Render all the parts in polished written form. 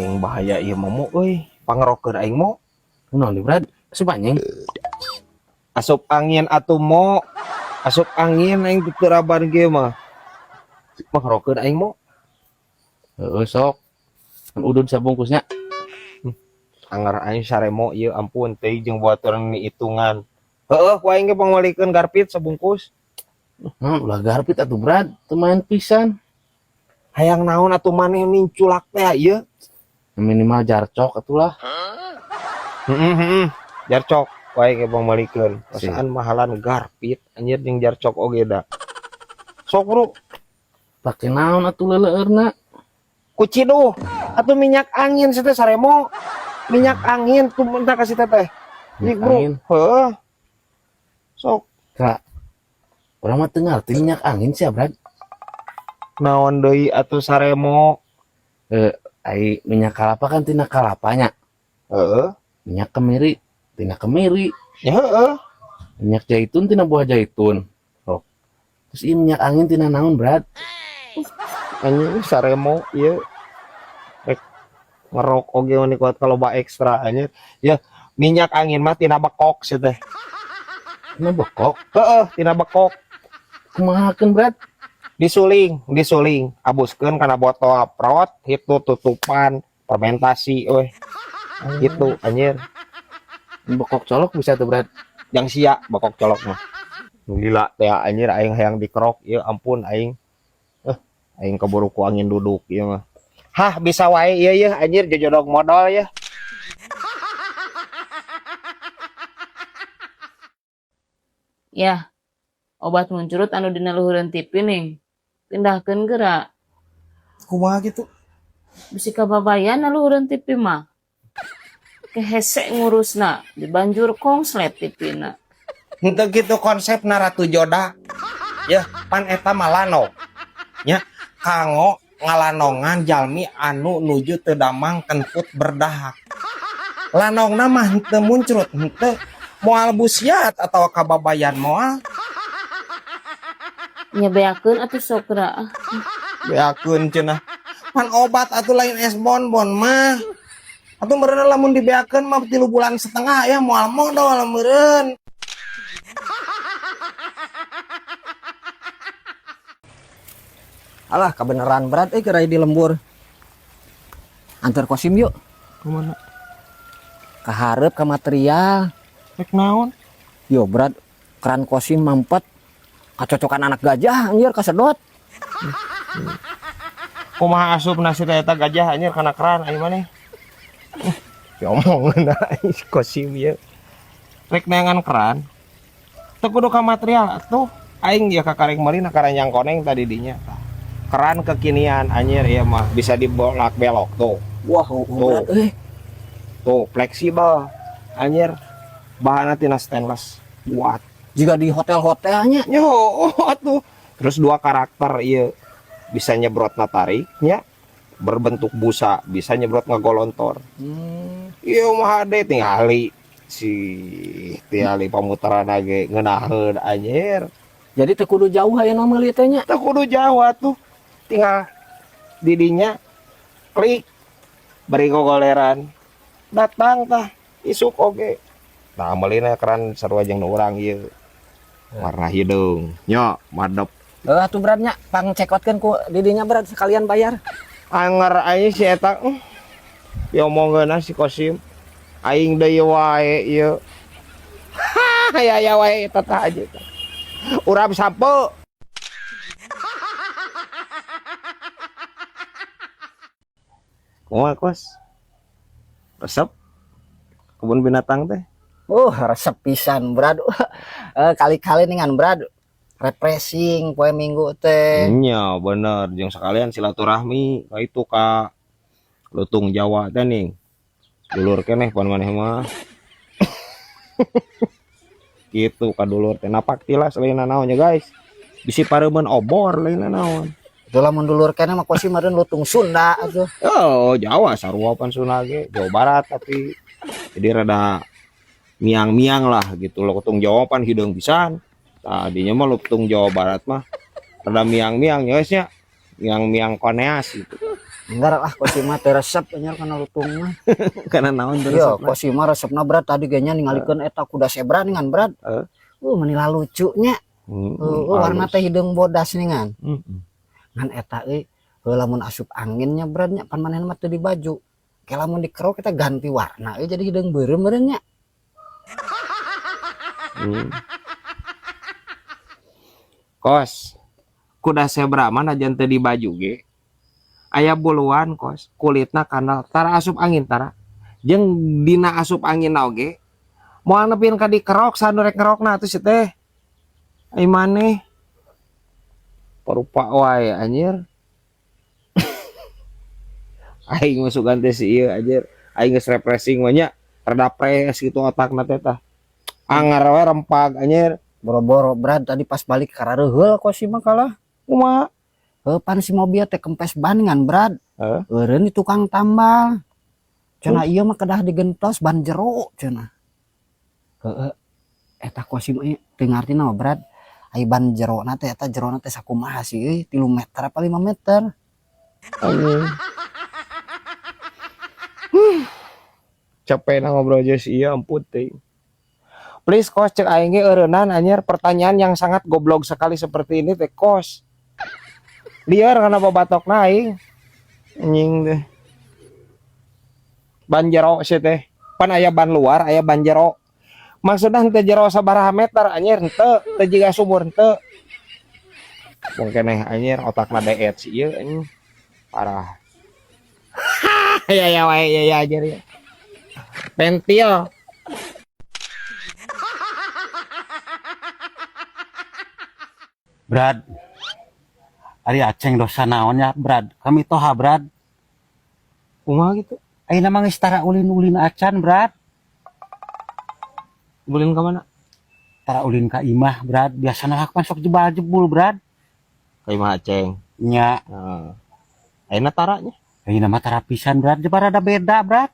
aing bahaya ieu momo euy pangerokeun aing mo Naon Brad? Supanyeng. asup angin atuh mo asup angin aing teu raban ge mah pangerokeun aing mo Heeh sok. Kan udud sabungkusnya. anger aing saremo ieu ampun teuing jeung buaturan ni hitungan heueuh ku aing ge pangwalikeun garpit sabungkus Ulah garpit atuh Brad, teu main pisan. hayang naon atuh maneh ninculak teh ieu Minimal jarcok atulah. heeh jarcok ku aing ge pangwalikeun Sih. pasaan mahalan garpit anjir jeung jarcok oge da sok bro Pake naon atuh leuleueurna? ku ciduh atuh minyak angin teh saremo minyak angin tuh minta kasih teteh Minyak bro angin? heeh sok Kak. Urang mah teu ngarti minyak angin sia Brad. naon deui atuh saremo Ai minyak kalapa kan tina kalapanya. heeh Minyak kemiri tina kemiri. ya heeh Minyak zaitun tina buah zaitun. Oh. Terus ieu minyak angin tina naon Brad? anjing saremo ieu rek ngerok oge wani kuat kalau ba ekstra anjir ya minyak angin mah tina bekok sih teh Tina bekok. heeh tina bekok Kumahakeun Brad? disuling abuskeun kana botol prot itu tutupan fermentasi euy gitu anjir Bekok colok bisa tuh Brad. yang sia bekok colok mah gila teh anjir aing hayang dikerok ieu ampun aing aing keburu ku angin duduk ieu mah hah bisa wae ieu anjir jojodog modal ya Ya, obat muncurut anu dina luhureun TV ning. Pindahkeun geura. kumaha gitu Bisi kababayan na luhureun TV mah. Kehese ngurusna, dibanjur kongslet TV-na. henteu gitu konsepna Ratu Joda ya pan eta malano nya kanggo ngalanongan jalmi anu nuju teu damang kenput berdahak lanongna mah henteu muncrut henteu moal busiat atau kababayan moal Nya beakeun atuh sok geura. beakeun cenah pan obat atuh lain es bonbon mah atuh meureun lamun dibeakeun mah 3 bulan setengah ya moal modal meureun Alah kebenaran berat gerai di lembur. Antar kosim yuk. kemana Kaharep ke material. rek naon Yo berat keran kosim mampet. Kacocokan anak gajah anjir kasedot. kumaha asup nasi eta gajah anjir kana keran aing maneh ya omongeun aing kosim ieu rek neangan keran teu kudu ka material atuh aing ya ka kareng meurina karanjang koneng tadi dinya keran kekinian anjir ieu mah bisa dibolak belok tuh Wah, berat tuh fleksibel anjir bahanna tina stainless buat Jika di hotel-hotelnya. yo atuh terus 2 karakter ieu bisa nyebrotna tariknya berbentuk busa bisa nyebrot ngagolontor iya mah ade tingali si tiali pamutaran ge ngeunaheun anjir Jadi teu kudu jauh aya nama lieu teh nya. teu kudu jauh atuh tinggal didinya klik beri gogoleran datang tah isuk oge nah amelina keran sarua jeung nu urang ieu warna hidung nya madep Atuh beratnya pang cekotkeun ku didinya berat sekalian bayar. anger aing si eta diomongkeun si Kosim aing deui wae ieu aya wae eta tah aja urang sampe kumaha kos resep kebun binatang teh Resep pisan berat. Kali-kali ningan berat. Refreshing poe minggu teh. nya bener jeung sekalian silaturahmi ka itu ka lutung Jawa teh ning dulur keneh pan maneh mah gitu ka dulur teh napak tilas lain naon ya guys bisi pareumeun obor lain naon Itu lamun dulur keneh mah kosim meureun lutung Sunda atuh. oh Jawa sarua pan Sunda ge Jawa Barat tapi jadi rada miang-miang lah gitu lutung Jawa pan hideung pisan tadinya mah lutung Jawa Barat mah rada miang-miang ya guys ya miang-miang koneas gitu enggak lah kok si mah teh resep anjir kana lutung mah. Karena naon Iya, kok si mah resepna berat tadi kayaknya ningalikeun eta kuda zebra ningan berat. Menila lucunya. Warna teh hidung bodas ningan. Ngan eta lamun asup anginnya beratnya pan manehna mah teu di baju. Ke lamun dikerok kita ganti warna jadi hidung beureum meureunnya. Kos kuda zebra mana najan teu di baju ge aya buluan kos kulitna kanal tara asup angin tara jeung dina asup angin oge moal nepieun ka dikerok sanu rek ngerokna atuh si teh ai maneh parupa wae anjir aing masuk ganti si ieu anjir aing geus refreshing we nya rada pres gitu otakna teh tah angar we rempag anjir Boro-boro berat tadi pas balik karareuheul kok si mah kalah. kumaha Pan si mobil teh kempes ban ngan berat. Eureun di tukang tambal. Cenah ieu mah kedah digentos ban jero cenah. Eta kos si mah teu ngartina mah berat. Ai ban jerona teh eta jerona teh sakumaha sih 3 meter apa 5 meter. Capek na ngobrol aja sih iya ampun teh. Please kos cek aing ge eureunnan anjir pertanyaan yang sangat goblok sekali seperti ini teh kos. Liar karena babatokna aing. Anjing teh. Ban jero sih teh. Pan aya ban luar, aya ban jero. Maksudna henteu jero sabaraha meter anjir henteu, teu jiga sumur henteu. Mung keneh anjir otakna deet sih ieu anjing. Parah. Ya wae ya anjir ya. Pentil. Brad, ari aceng dosa naonnya Brad, kami toha Brad. Kumaha gitu? Ayeuna mah geus tara ulin-ulin acan Brad, Ulin ka mana? tara ulin ka imah Brad, biasana hakman sok jebal-jebul Brad. Ka imah Aceng. Nya, Heeh. Ayeuna taranya. ayeuna mah tara pisan Brad, jebar ada beda Brad.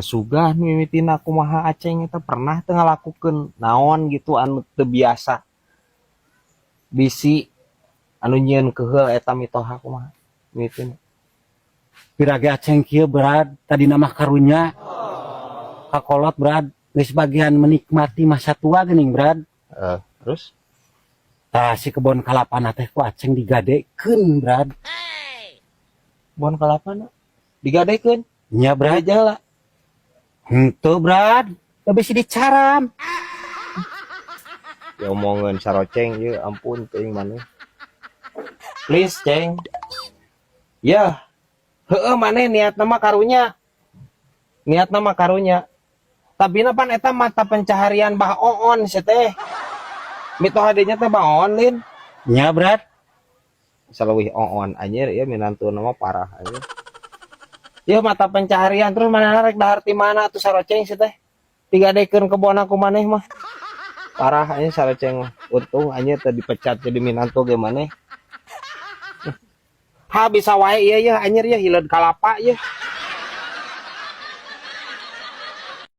Sugah mimitina kumaha Aceng eta pernah teu ngalakukeun naon gitu anu teu biasa. Bisi anu nyieun keheul eta mitoha kumaha mimitina. Pirage aceng kieu Brad, tadi nama karunya kakolot Brad, geus bagian menikmati masa tua geuning Brad. Terus Tah si kebon kalapana teh ku aceng digadekeun Brad. bon kalapana digadekeun Nya Brad, jala. henteu Brad, teu bisi dicaram. Ya omongan saroceng ya ampun teuing maneh. Please ceng. Ya. Heeh maneh niatna mah karunya. Niatna mah karunya. Tapi pan eta mata pencaharian bah oon si teh. Mitoha dinya teh bah oon lin. Nya Brad, Saleuwih oon anjir ya minantuna mah parah anjir. Ya mata pencaharian terus mana rek dahar ti mana atuh saroceng si teh. Digadekeun kebon aku maneh mah. Parah anjir saroceng mah. Untung anjir teh dipecat jadi minantu ge maneh. Ha bisa wae ieu ya anjir ya hileud kalapa ya.